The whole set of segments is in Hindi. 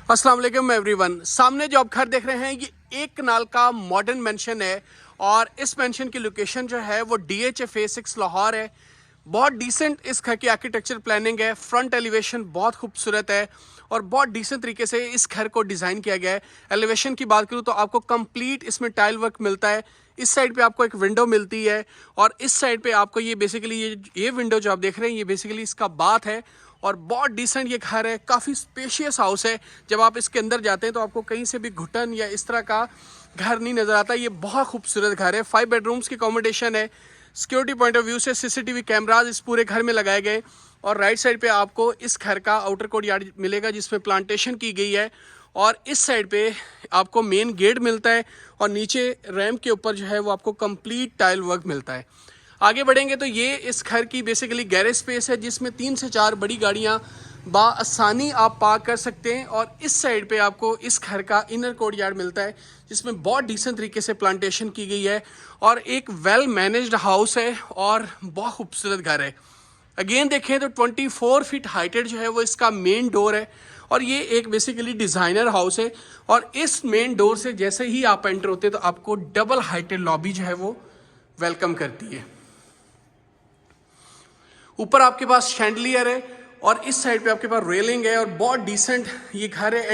अस्सलाम वालेकुम एवरीवन। सामने जो आप घर देख रहे हैं ये एक कनाल का मॉडर्न मेंशन है और इस मेंशन की लोकेशन जो है वो DHA फेज 6 लाहौर है। बहुत डिसेंट इस घर की आर्किटेक्चर प्लानिंग है। फ्रंट एलिवेशन बहुत खूबसूरत है और बहुत डिसेंट तरीके से इस घर को डिज़ाइन किया गया है। एलिवेशन की बात करूँ तो आपको कंप्लीट इसमें टाइल वर्क मिलता है। इस साइड पे आपको एक विंडो मिलती है और इस साइड पे आपको ये बेसिकली ये विंडो जो आप देख रहे हैं ये बेसिकली इसका बाथ है और बहुत डिसेंट ये घर है। काफ़ी स्पेशियस हाउस है। जब आप इसके अंदर जाते हैं तो आपको कहीं से भी घुटन या इस तरह का घर नहीं नज़र आता। ये बहुत खूबसूरत घर है। 5 बेडरूम्स की अकोमोडेशन है। सिक्योरिटी पॉइंट ऑफ व्यू से CCTV कैमराज इस पूरे घर में लगाए गए और राइट साइड पे आपको इस घर का आउटर कोर्ट यार्ड मिलेगा जिसमें प्लांटेशन की गई है और इस साइड पे आपको मेन गेट मिलता है और नीचे रैम्प के ऊपर जो है वो आपको कंप्लीट टाइल वर्क मिलता है। आगे बढ़ेंगे तो ये इस घर की बेसिकली गैरेज स्पेस है जिसमें 3 से 4 बड़ी गाड़ियाँ आसानी आप पार्क कर सकते हैं और इस साइड पे आपको इस घर का इनर कोर्ट यार्ड मिलता है जिसमें बहुत डिसेंट तरीके से प्लांटेशन की गई है और एक वेल मैनेज्ड हाउस है और बहुत खूबसूरत घर है। अगेन देखें तो 24 फीट हाइटेड जो है वो इसका मेन डोर है और ये एक बेसिकली डिज़ाइनर हाउस है और इस मेन डोर से जैसे ही आप एंटर होते हैं तो आपको डबल हाइटेड लॉबी जो है वो वेलकम करती है। ऊपर आपके पास शैंडलियर है और इस साइड पे आपके पास रेलिंग है और बहुत डिसेंट ये घर है।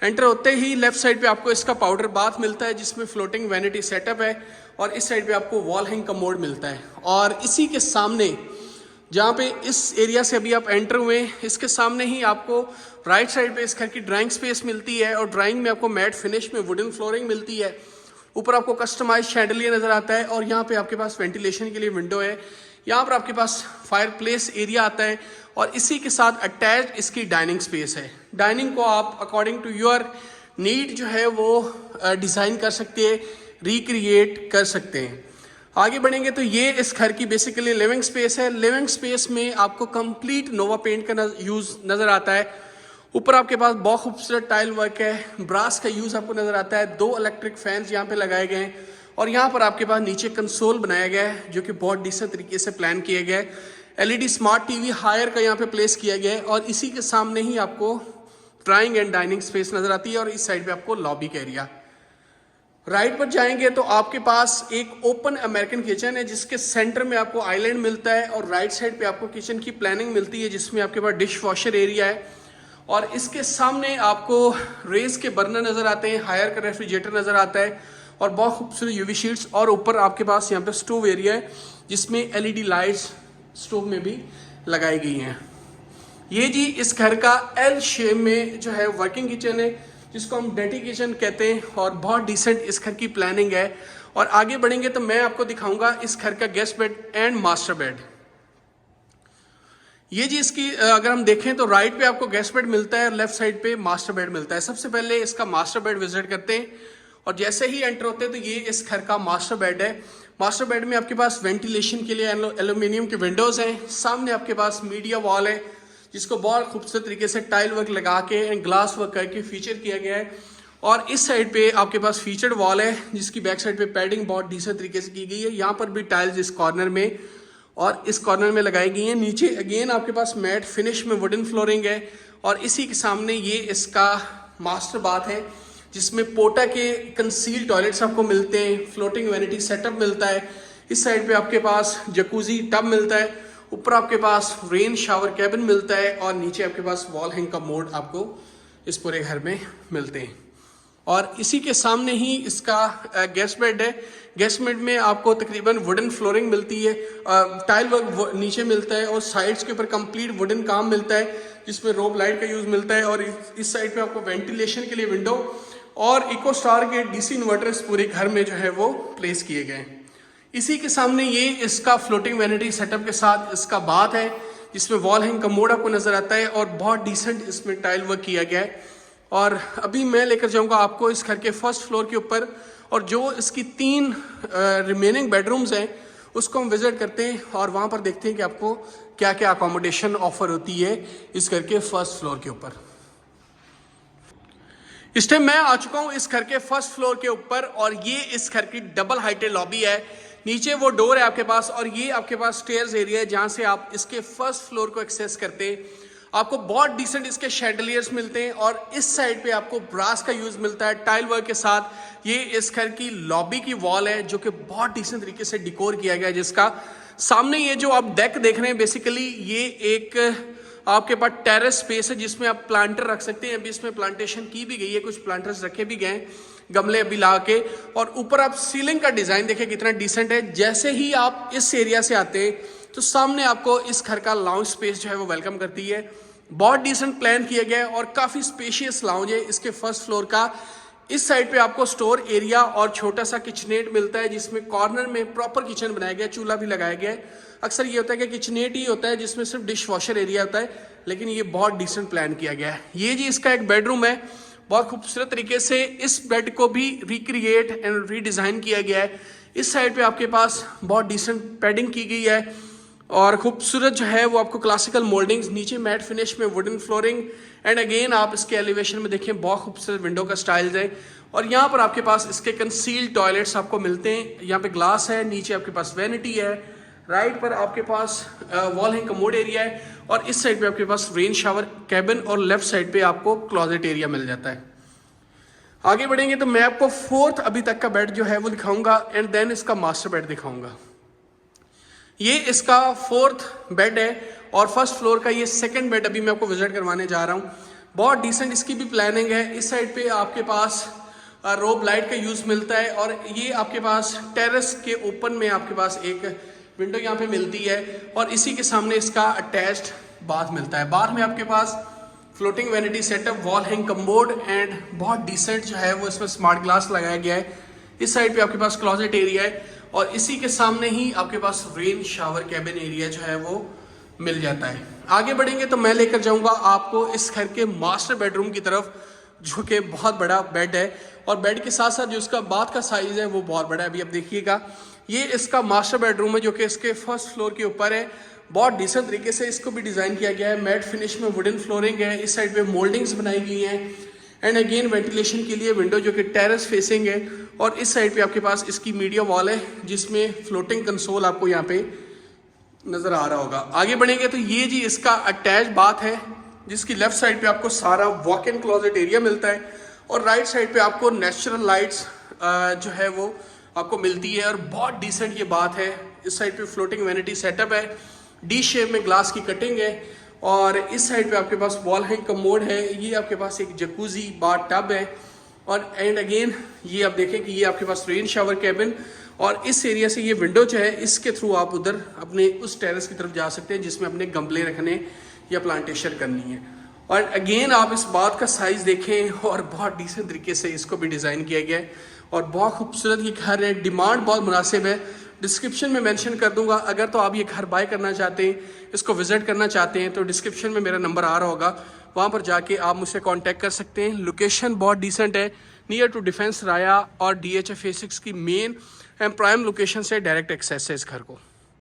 एंटर होते ही लेफ्ट साइड पे आपको इसका पाउडर बाथ मिलता है जिसमें फ्लोटिंग वैनिटी सेटअप है और इस साइड पे आपको वॉल हैंग कमोड मिलता है और इसी के सामने जहाँ पे इस एरिया से अभी आप एंटर हुए इसके सामने ही आपको राइट साइड पे इस घर की ड्राइंग स्पेस मिलती है और ड्राइंग में आपको मैट फिनिश में वुडन फ्लोरिंग मिलती है। ऊपर आपको कस्टमाइज शैंडलियर नज़र आता है और यहाँ पे आपके पास वेंटिलेशन के लिए विंडो है। यहाँ पर आपके पास फायर प्लेस एरिया आता है और इसी के साथ अटैच इसकी डाइनिंग स्पेस है। डाइनिंग को आप अकॉर्डिंग टू योर नीड जो है वो डिज़ाइन कर सकते हैं, रिक्रिएट कर सकते हैं। आगे बढ़ेंगे तो ये इस घर की बेसिकली लिविंग स्पेस है। लिविंग स्पेस में आपको कंप्लीट नोवा पेंट का यूज़ नज़र आता है। ऊपर आपके पास बहुत खूबसूरत टाइल वर्क है, ब्रास का यूज़ आपको नज़र आता है। 2 इलेक्ट्रिक फैंस यहाँ पे लगाए गए हैं और यहाँ पर आपके पास नीचे कंसोल बनाया गया है जो कि बहुत डिसेंट तरीके से प्लान किया गया है। LED स्मार्ट TV हायर का यहाँ पे प्लेस किया गया है और इसी के सामने ही आपको ड्राइंग एंड डाइनिंग स्पेस नज़र आती है और इस साइड पे आपको लॉबी का एरिया। राइट पर जाएंगे तो आपके पास एक ओपन अमेरिकन किचन है जिसके सेंटर में आपको आइलैंड मिलता है और राइट साइड पे आपको किचन की प्लानिंग मिलती है जिसमें आपके पास डिश वॉशर एरिया है और इसके सामने आपको रेस के बर्नर नज़र आते हैं, हायर का रेफ्रिजरेटर नज़र आता है और बहुत खूबसूरत UV शीट्स और ऊपर आपके पास यहाँ पे स्टोव एरिया है जिसमें LED लाइट्स स्टोव में भी लगाई गई हैं। ये जी इस घर का L शेप में जो है वर्किंग किचन है जिसको हम डेटी किचन कहते हैं और बहुत डिसेंट इस घर की प्लानिंग है। और आगे बढ़ेंगे तो मैं आपको दिखाऊंगा इस घर का guest bed and master bed. ये जी इसकी अगर हम देखें तो राइट पे आपको गेस्ट बेड मिलता है और लेफ्ट साइड पे मास्टर बेड मिलता है। सबसे पहले इसका मास्टर बेड विजिट करते हैं और जैसे ही एंटर होते हैं तो ये इस घर का मास्टर बेड है। मास्टर बेड में आपके पास वेंटिलेशन के लिए एल्यूमिनियम के विंडोज़ हैं। सामने आपके पास मीडिया वॉल है जिसको बहुत खूबसूरत तरीके से टाइल वर्क लगा के एंड ग्लास वर्क करके फीचर किया गया है और इस साइड पे आपके पास फीचर्ड वॉल है जिसकी बैक साइड पे पैडिंग बहुत डिसेंट तरीके से की गई है। यहाँ पर भी टाइल्स इस कॉर्नर में और इस कॉर्नर में लगाई गई हैं। नीचे अगेन आपके पास मैट फिनिश में वुडन फ्लोरिंग है और इसी के सामने ये इसका मास्टर बाथ है जिसमें पोटा के कंसील टॉयलेट्स आपको मिलते हैं, फ्लोटिंग वैनिटी सेटअप मिलता है। इस साइड पे आपके पास जकूजी टब मिलता है, ऊपर आपके पास रेन शावर कैबिन मिलता है और नीचे आपके पास वॉल हैंग का मोड आपको इस पूरे घर में मिलते हैं। और इसी के सामने ही इसका गेस्ट बेड है। गेस्ट बेड में आपको तकरीबन वुडन फ्लोरिंग मिलती है, टाइल वर्क नीचे मिलता है और साइड्स के ऊपर कंप्लीट वुडन काम मिलता है जिसमें रोब लाइट का यूज़ मिलता है और इस साइड पे आपको वेंटिलेशन के लिए विंडो और इको स्टार के DC इन्वर्टर्स पूरे घर में जो है वो प्लेस किए गए। इसी के सामने ये इसका फ्लोटिंग वैनिटी सेटअप के साथ इसका बाथ है जिसमें वॉल हैंग कमोड आपको नज़र आता है और बहुत डिसेंट इसमें टाइल वर्क किया गया है। और अभी मैं लेकर जाऊंगा आपको इस घर के फर्स्ट फ्लोर के ऊपर और जो इसकी 3 रिमेनिंग बेडरूम्स हैं उसको हम विजिट करते हैं और वहाँ पर देखते हैं कि आपको क्या क्या अकोमोडेशन ऑफर होती है इस घर के फर्स्ट फ्लोर के ऊपर। इस टाइम मैं आ चुका हूँ इस घर के फर्स्ट फ्लोर के ऊपर और ये इस घर की डबल हाइटेड लॉबी है। नीचे वो डोर है आपके पास और ये आपके पास स्टेयर्स एरिया है जहाँ से आप इसके फर्स्ट फ्लोर को एक्सेस करते आपको बहुत डिसेंट इसके शैंडलियर्स मिलते हैं और इस साइड पे आपको ब्रास का यूज मिलता है टाइल वर्क के साथ। ये इस घर की लॉबी की वॉल है जो कि बहुत डिसेंट तरीके से डिकोर किया गया है, जिसका सामने ये जो आप डेक देख रहे हैं बेसिकली ये एक आपके पास टेरेस स्पेस है जिसमें आप प्लांटर रख सकते हैं। अभी इसमें प्लांटेशन की भी गई है, कुछ प्लांटर्स रखे भी गए गमले अभी ला के। और ऊपर आप सीलिंग का डिजाइन देखें कितना डिसेंट है। जैसे ही आप इस एरिया से आते हैं तो सामने आपको इस घर का लाउंज स्पेस जो है वो वेलकम करती है। बहुत डिसेंट प्लान किया गया है और काफी स्पेशियस लाउंज है इसके फर्स्ट फ्लोर का। इस साइड पे आपको स्टोर एरिया और छोटा सा किचनेट मिलता है जिसमें कॉर्नर में प्रॉपर किचन बनाया गया है, चूल्हा भी लगाया गया है। अक्सर ये होता है कि किचनेट ही होता है जिसमें सिर्फ डिश वॉशर एरिया होता है, लेकिन ये बहुत डिसेंट प्लान किया गया है। ये जी इसका एक बेडरूम है, बहुत खूबसूरत तरीके से इस बेड को भी रिक्रिएट एंड रीडिजाइन किया गया है। इस साइड पे आपके पास बहुत डिसेंट पैडिंग की गई है और खूबसूरत जो है वो आपको क्लासिकल मोल्डिंग्स, नीचे मैट फिनिश में वुडन फ्लोरिंग एंड अगेन आप इसके एलिवेशन में देखें बहुत खूबसूरत विंडो का स्टाइल्स है। और यहाँ पर आपके पास इसके कंसील्ड टॉयलेट्स आपको मिलते हैं। यहाँ पे ग्लास है, नीचे आपके पास वैनिटी है, राइट पर आपके पास वॉल हैंग कमोड एरिया है और इस साइड पे आपके पास रेन शावर कैबिन और लेफ्ट साइड पे आपको क्लोजेट एरिया मिल जाता है। आगे बढ़ेंगे तो मैं आपको फोर्थ अभी तक का बेड जो है वो दिखाऊंगा एंड देन इसका मास्टर बेड दिखाऊंगा। ये इसका फोर्थ बेड है और फर्स्ट फ्लोर का ये सेकंड बेड अभी मैं आपको विजिट करवाने जा रहा हूँ। बहुत डिसेंट इसकी भी प्लानिंग है। इस साइड पे आपके पास रोब लाइट का यूज मिलता है और ये आपके पास टेरेस के ओपन में आपके पास एक विंडो यहाँ पे मिलती है और इसी के सामने इसका अटैच्ड बाथ मिलता है। बाथ में आपके पास floating vanity setup, wall hang commode and बहुत डिसेंट जो है वो इसमें स्मार्ट ग्लास लगाया गया है। इस साइड पे आपके पास क्लोजेट एरिया है और इसी के सामने ही आपके पास रेन शावर कैबिन एरिया जो है वो मिल जाता है। आगे बढ़ेंगे तो मैं लेकर जाऊंगा आपको इस घर के मास्टर बेडरूम की तरफ, जो कि बहुत बड़ा बेड है और बेड के साथ साथ जो इसका बाथ का साइज है वो बहुत बड़ा है। अभी आप देखिएगा, ये इसका मास्टर बेडरूम है जो कि इसके फर्स्ट फ्लोर के ऊपर है। बहुत डिसेंट तरीके से इसको भी डिजाइन किया गया है। मैट फिनिश में वुडन फ्लोरिंग है, इस साइड पे मोल्डिंग्स बनाई गई हैं एंड अगेन वेंटिलेशन के लिए विंडो जो कि टेरेस फेसिंग है और इस साइड पे आपके पास इसकी मीडिया वॉल है जिसमें फ्लोटिंग कंसोल आपको यहाँ पे नजर आ रहा होगा। आगे बढ़ेंगे तो ये जी इसका अटैच बाथ है जिसकी लेफ्ट साइड पे आपको सारा वॉक इन क्लोजेट एरिया मिलता है और राइट साइड पे आपको नेचुरल लाइट्स जो है वो आपको मिलती है और बहुत डिसेंट ये बात है। इस साइड पे फ्लोटिंग वैनिटी सेटअप है, डी शेप में ग्लास की कटिंग है और इस साइड पे आपके पास वॉल हैंग कमोड है। ये आपके पास एक जकूजी बाथ टब है और एंड अगेन ये आप देखें कि ये आपके पास रेन शावर कैबिन और इस एरिया से ये विंडो जो है इसके थ्रू आप उधर अपने उस टेरेस की तरफ जा सकते हैं जिसमें अपने गमले रखने या प्लांटेशन करनी है। और अगेन आप इस बात का साइज देखें और बहुत डिसेंट तरीके से इसको भी डिज़ाइन किया गया है और बहुत खूबसूरत ये घर है। डिमांड बहुत मुनासिब है, डिस्क्रिप्शन में मेंशन कर दूंगा। अगर तो आप ये घर बाय करना चाहते हैं, इसको विजिट करना चाहते हैं तो डिस्क्रिप्शन में मेरा नंबर आ रहा होगा, वहाँ पर जाके आप मुझसे कांटेक्ट कर सकते हैं। लोकेशन बहुत डिसेंट है, नियर टू डिफेंस राया और DHA phase 6 की मेन एंड प्राइम लोकेशन से डायरेक्ट एक्सेस है इस घर को।